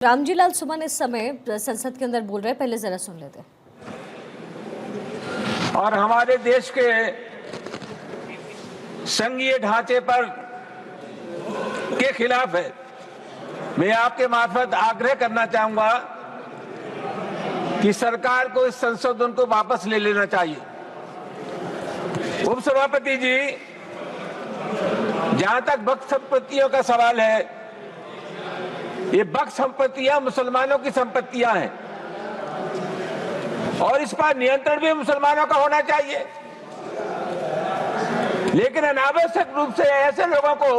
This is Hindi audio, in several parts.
रामजी लाल सुमन इस समय संसद के अंदर बोल रहे हैं, पहले जरा सुन लेते हैं। और हमारे देश के संघीय ढांचे पर के खिलाफ है। मैं आपके मार्फत आग्रह करना चाहूंगा कि सरकार को इस संशोधन को वापस ले लेना चाहिए। उपसभापति जी, जहां तक वक्फ संपत्तियों का सवाल है, ये वक्फ संपत्तियां मुसलमानों की संपत्तियां हैं और इस पर नियंत्रण भी मुसलमानों का होना चाहिए। लेकिन अनावश्यक रूप से ऐसे लोगों को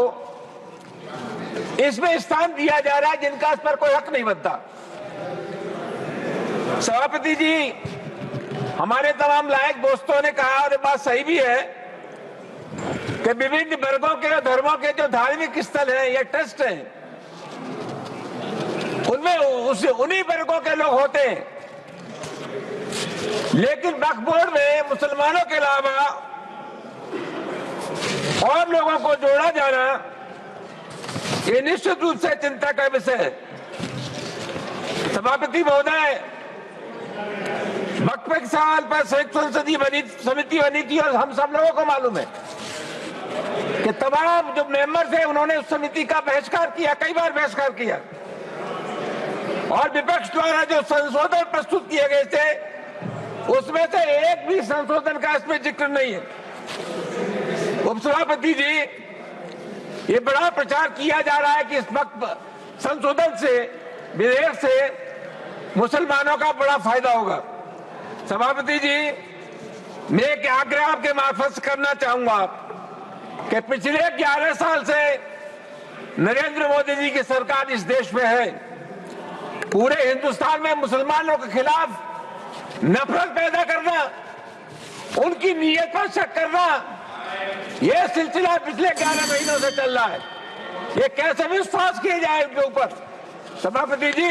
इसमें स्थान दिया जा रहा है जिनका इस पर कोई हक नहीं बनता। सभापति जी, हमारे तमाम लायक दोस्तों ने कहा, और ये बात सही भी है, कि विभिन्न वर्गों के और धर्मों के जो धार्मिक स्थल हैं या ट्रस्ट हैं, उनमें उन्हीं वर्गों के लोग होते हैं। लेकिन वक्फ बोर्ड में मुसलमानों के अलावा और लोगों को जोड़ा जाना ये निश्चित रूप से चिंता का विषय है। सभापति महोदय, वक्फ के सवाल पर संयुक्त संसदीय समिति बनी थी और हम सब लोगों को मालूम है कि तमाम जो मेंबर थे उन्होंने उस समिति का बहिष्कार किया, कई बार बहिष्कार किया, और विपक्ष द्वारा जो संशोधन प्रस्तुत किए गए थे उसमें से एक भी संशोधन का इसमें जिक्र नहीं है। उपसभापति जी, ये बड़ा प्रचार किया जा रहा है कि इस वक्त संशोधन से, विधेयक से मुसलमानों का बड़ा फायदा होगा। सभापति जी, मैं एक आग्रह आपके मार्फत करना चाहूंगा कि पिछले 11 साल से नरेंद्र मोदी जी की सरकार इस देश में है। पूरे हिंदुस्तान में मुसलमानों के खिलाफ नफरत पैदा करना, उनकी नीयत पर शक करना, यह सिलसिला पिछले 11 महीनों से चल रहा है। ये कैसे विश्वास किया जाए उनके ऊपर? सभापति जी,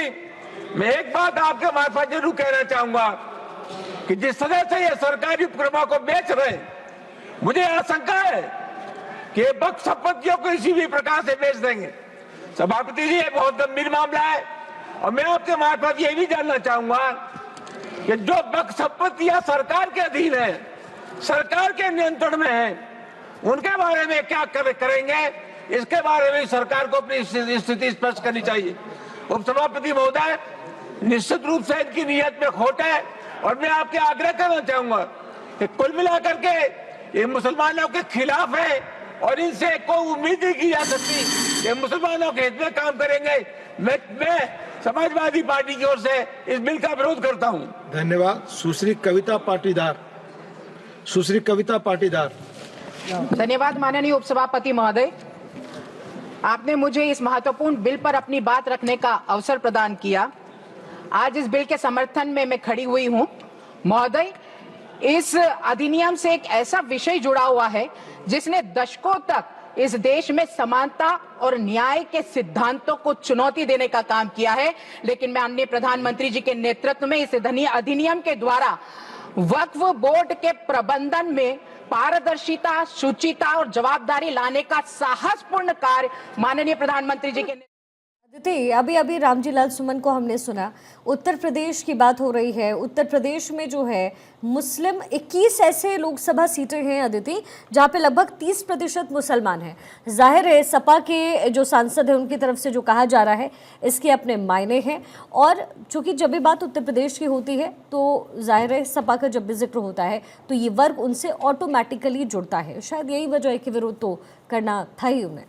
मैं एक बात आपके मार्फत जरूर कहना चाहूंगा कि जिस तरह से ये सरकारी उपक्रमों को बेच रहे, मुझे आशंका है कि वक्फ संपत्तियों को इसी भी प्रकार से बेच देंगे। सभापति जी, ये बहुत गंभीर मामला है और मैं आपके मार्फत ये भी जानना चाहूंगा कि जो वक्फ संपत्तियां सरकार के अधीन है, सरकार के नियंत्रण में है, उनके बारे में क्या करेंगे, इसके बारे में सरकार को अपनी स्थिति स्पष्ट करनी चाहिए। उपसभापति महोदय, निश्चित रूप से इनकी नीयत में खोट है और मैं आपके आग्रह करना चाहूंगा कि कुल मिलाकर के ये मुसलमानों के खिलाफ है और इनसे कोई उम्मीद नहीं की जा सकती कि मुसलमानों के हित में काम करेंगे। मैं समाजवादी पार्टी की ओर से इस बिल का विरोध करता हूं। धन्यवाद। सुश्री कविता पाटीदार। धन्यवाद माननीय उपसभापति महोदय, आपने मुझे इस महत्वपूर्ण बिल पर अपनी बात रखने का अवसर प्रदान किया। आज इस बिल के समर्थन में मैं खड़ी हुई हूं। महोदय, इस अधिनियम से एक ऐसा विषय जुड़ा हुआ है जिसने दशकों तक इस देश में समानता और न्याय के सिद्धांतों को चुनौती देने का काम किया है। लेकिन माननीय प्रधानमंत्री जी के नेतृत्व में इस अधिनियम के द्वारा वक्फ बोर्ड के प्रबंधन में पारदर्शिता, शुचिता और जवाबदारी लाने का साहसपूर्ण कार्य माननीय प्रधानमंत्री जी के अभी रामजी लाल सुमन को हमने सुना। उत्तर प्रदेश की बात हो रही है। उत्तर प्रदेश में जो है मुस्लिम 21 ऐसे लोकसभा सीटें हैं अदिति, जहाँ पे लगभग 30% मुसलमान हैं। जाहिर है सपा के जो सांसद हैं उनकी तरफ से जो कहा जा रहा है इसके अपने मायने हैं, और चूंकि जब भी बात उत्तर प्रदेश की होती है तो जाहिर है सपा का जब भी जिक्र होता है तो ये वर्ग उनसे ऑटोमेटिकली जुड़ता है। शायद यही वजह है कि विरोध तो करना था ही उन्हें।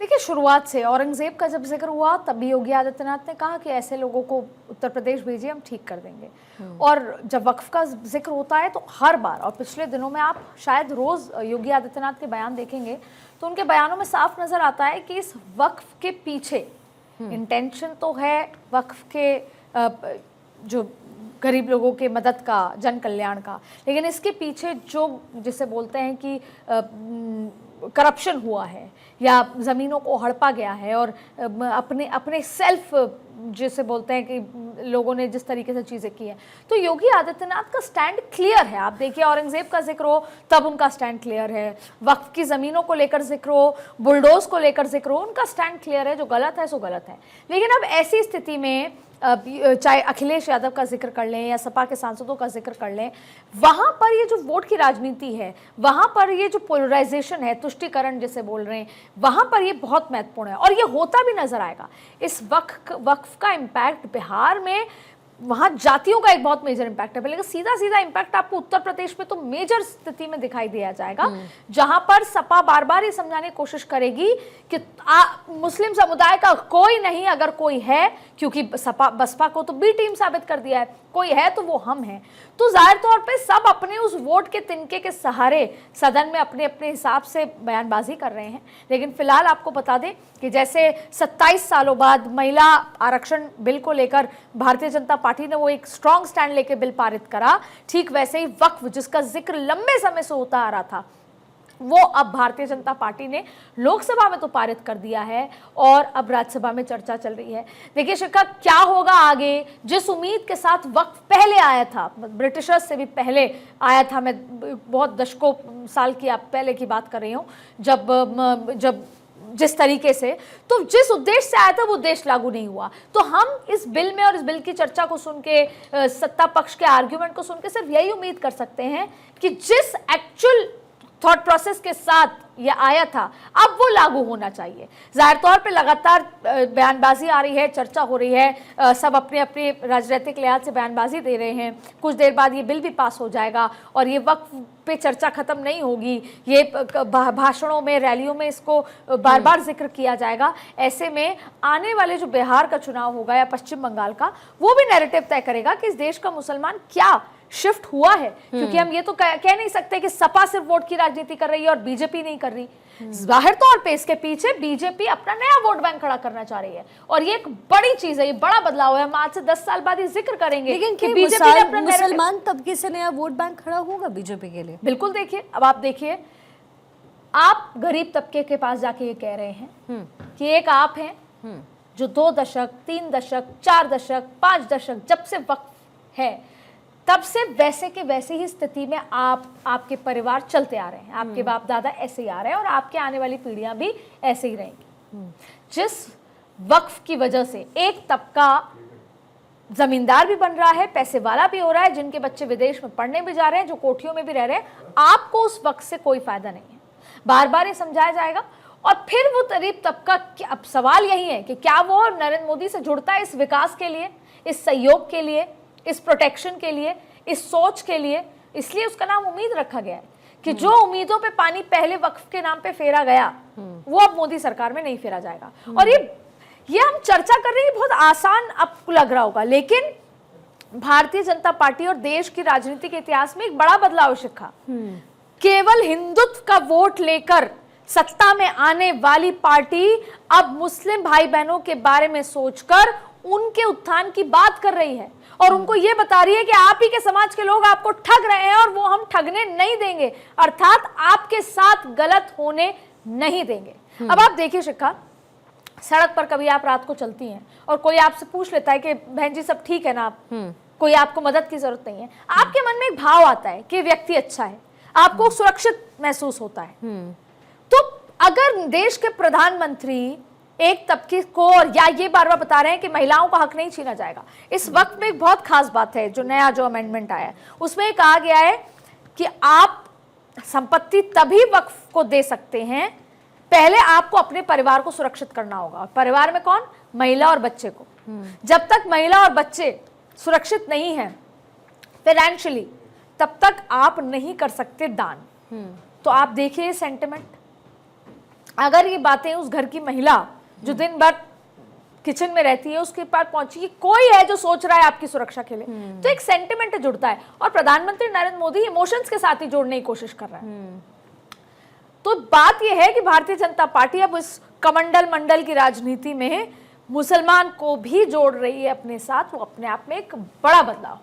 देखिए, शुरुआत से औरंगजेब का जब जिक्र हुआ तभी योगी आदित्यनाथ ने कहा कि ऐसे लोगों को उत्तर प्रदेश भेजिए, हम ठीक कर देंगे। और जब वक्फ का जिक्र होता है तो हर बार, और पिछले दिनों में आप शायद रोज योगी आदित्यनाथ के बयान देखेंगे तो उनके बयानों में साफ नजर आता है कि इस वक्फ के पीछे इंटेंशन तो है, वक्फ के जो गरीब लोगों के मदद का, जन कल्याण का। लेकिन इसके पीछे जो जिसे बोलते हैं कि करप्शन हुआ है या ज़मीनों को हड़पा गया है और अपने अपने सेल्फ जिसे बोलते हैं कि लोगों ने जिस तरीके से चीज़ें की हैं, तो योगी आदित्यनाथ का स्टैंड क्लियर है। आप देखिए, औरंगजेब का जिक्र हो तब उनका स्टैंड क्लियर है, वक्फ की ज़मीनों को लेकर जिक्र हो, बुलडोज को लेकर जिक्र हो, उनका स्टैंड क्लियर है। जो गलत है सो गलत है। लेकिन अब ऐसी स्थिति में चाहे अखिलेश यादव का जिक्र कर लें या सपा के सांसदों का जिक्र कर लें, वहाँ पर ये जो वोट की राजनीति है, वहाँ पर ये जो पोलराइजेशन है, तुष्टीकरण जिसे बोल रहे हैं, वहाँ पर ये बहुत महत्वपूर्ण है और ये होता भी नजर आएगा। इस वक्फ का इम्पैक्ट बिहार में, वहाँ जातियों का एक बहुत मेजर इम्पैक्ट है, लेकिन सीधा सीधा इम्पैक्ट आपको उत्तर प्रदेश में तो मेजर स्थिति में दिखाई दिया जाएगा, जहां पर सपा बार बार ये समझाने की कोशिश करेगी कि मुस्लिम समुदाय का कोई नहीं, अगर कोई है, क्योंकि बसपा को तो बी टीम साबित कर दिया है, कोई है तो वो हम हैं। तो जाहिर तौर पे सब अपने उस वोट के तिनके के सहारे सदन में अपने अपने हिसाब से बयानबाजी कर रहे हैं। लेकिन फिलहाल आपको बता दें कि जैसे 27 सालों बाद महिला आरक्षण बिल को लेकर भारतीय जनता पार्टी ने वो एक स्ट्रॉन्ग स्टैंड लेके बिल पारित करा, ठीक वैसे ही वक्फ जिसका जिक्र लंबे समय से होता आ रहा था, वो अब भारतीय जनता पार्टी ने लोकसभा में तो पारित कर दिया है और अब राज्यसभा में चर्चा चल रही है। देखिए शिखा, क्या होगा आगे। जिस उम्मीद के साथ वक्फ पहले आया था, ब्रिटिशर्स से भी पहले आया था, मैं बहुत दशकों साल की आप पहले की बात कर रही हूँ, जब जिस तरीके से, तो जिस उद्देश्य से आया था वो उद्देश्य लागू नहीं हुआ। तो हम इस बिल में और इस बिल की चर्चा को सुन के, सत्ता पक्ष के आर्ग्यूमेंट को सुन के सिर्फ यही उम्मीद कर सकते हैं कि जिस एक्चुअल थॉट प्रोसेस के साथ ये आया था, अब वो लागू होना चाहिए। जाहिर तौर पे लगातार बयानबाजी आ रही है, चर्चा हो रही है, सब अपने अपने राजनीतिक लिहाज से बयानबाजी दे रहे हैं। कुछ देर बाद ये बिल भी पास हो जाएगा और ये वक्फ पे चर्चा खत्म नहीं होगी, ये भाषणों में, रैलियों में इसको बार बार जिक्र किया जाएगा। ऐसे में आने वाले जो बिहार का चुनाव होगा या पश्चिम बंगाल का, वो भी नैरेटिव तय करेगा कि इस देश का मुसलमान क्या शिफ्ट हुआ है। क्योंकि हम ये तो कह नहीं सकते कि सपा सिर्फ वोट की राजनीति कर रही है और बीजेपी नहीं कर रही। जाहिर तौर पे इसके पीछे बीजेपी अपना नया वोट बैंक खड़ा करना चाह रही है और ये एक बड़ी चीज है, ये बड़ा बदलाव है। हम आज से 10 साल बाद ये जिक्र करेंगे, लेकिन कि बीजेपी ने अपना मुसलमान तबके से नया वोट बैंक खड़ा होगा बीजेपी के लिए। बिल्कुल। देखिए, अब आप देखिए, आप गरीब तबके के पास जाके ये कह रहे हैं कि एक आप हैं जो 2 दशक, 3 दशक, 4 दशक, 5 दशक जब से वक्फ है, तब से वैसे के वैसे ही स्थिति में आपके परिवार चलते आ रहे हैं, आपके बाप दादा ऐसे ही आ रहे हैं और आपके आने वाली पीढ़ियां भी ऐसे ही रहेंगी। जिस वक्फ की वजह से एक तबका जमींदार भी बन रहा है, पैसे वाला भी हो रहा है, जिनके बच्चे विदेश में पढ़ने भी जा रहे हैं, जो कोठियों में भी रह रहे हैं, आपको उस वक्त से कोई फायदा नहीं है। बार बार ये समझाया जाएगा और फिर वो गरीब तबका, अब सवाल यही है कि क्या वो नरेंद्र मोदी से जुड़ता है इस विकास के लिए, इस सहयोग के लिए, इस प्रोटेक्शन के लिए, इस सोच के लिए। इसलिए उसका नाम उम्मीद रखा गया है कि जो उम्मीदों पे पानी पहले वक्फ के नाम पे फेरा गया, वो अब मोदी सरकार में नहीं फेरा जाएगा। और ये हम चर्चा कर रहे हैं, बहुत आसान आपको लग रहा होगा, लेकिन भारतीय जनता पार्टी और देश की राजनीति के इतिहास में एक बड़ा बदलाव शिखा। केवल हिंदुत्व का वोट लेकर सत्ता में आने वाली पार्टी अब मुस्लिम भाई बहनों के बारे में सोचकर उनके उत्थान की बात कर रही है और उनको यह बता रही है कि आप ही के समाज के लोग आपको ठग रहे हैं और वो हम ठगने नहीं देंगे, अर्थात आपके साथ गलत होने नहीं देंगे। अब आप देखिए शिखा, सड़क पर कभी आप रात को चलती हैं और कोई आपसे पूछ लेता है कि बहन जी सब ठीक है ना, आप कोई आपको मदद की जरूरत नहीं है, आपके मन में एक भाव आता है कि व्यक्ति अच्छा है, आपको सुरक्षित महसूस होता है। तो अगर देश के प्रधानमंत्री एक तबके को और या ये बार बार बता रहे हैं कि महिलाओं का हक नहीं छीना जाएगा, इस वक्त में एक बहुत खास बात है जो नया जो अमेंडमेंट आया है, उसमें कहा गया है कि आप संपत्ति तभी वक्फ को दे सकते हैं, पहले आपको अपने परिवार को सुरक्षित करना होगा। और परिवार में कौन? महिला और बच्चे को। जब तक महिला और बच्चे सुरक्षित नहीं हैं फाइनेंशियली, तब तक आप नहीं कर सकते दान। तो आप देखिए सेंटिमेंट, अगर ये बातें उस घर की महिला जो दिन भर किचन में रहती है उसके पास पहुंची कि कोई है जो सोच रहा है आपकी सुरक्षा के लिए, तो एक सेंटिमेंट जुड़ता है और प्रधानमंत्री नरेंद्र मोदी इमोशंस के साथ ही जोड़ने की कोशिश कर रहा है। तो बात यह है कि भारतीय जनता पार्टी अब इस कमंडल मंडल की राजनीति में मुसलमान को भी जोड़ रही है अपने साथ, वो अपने आप में एक बड़ा बदलाव।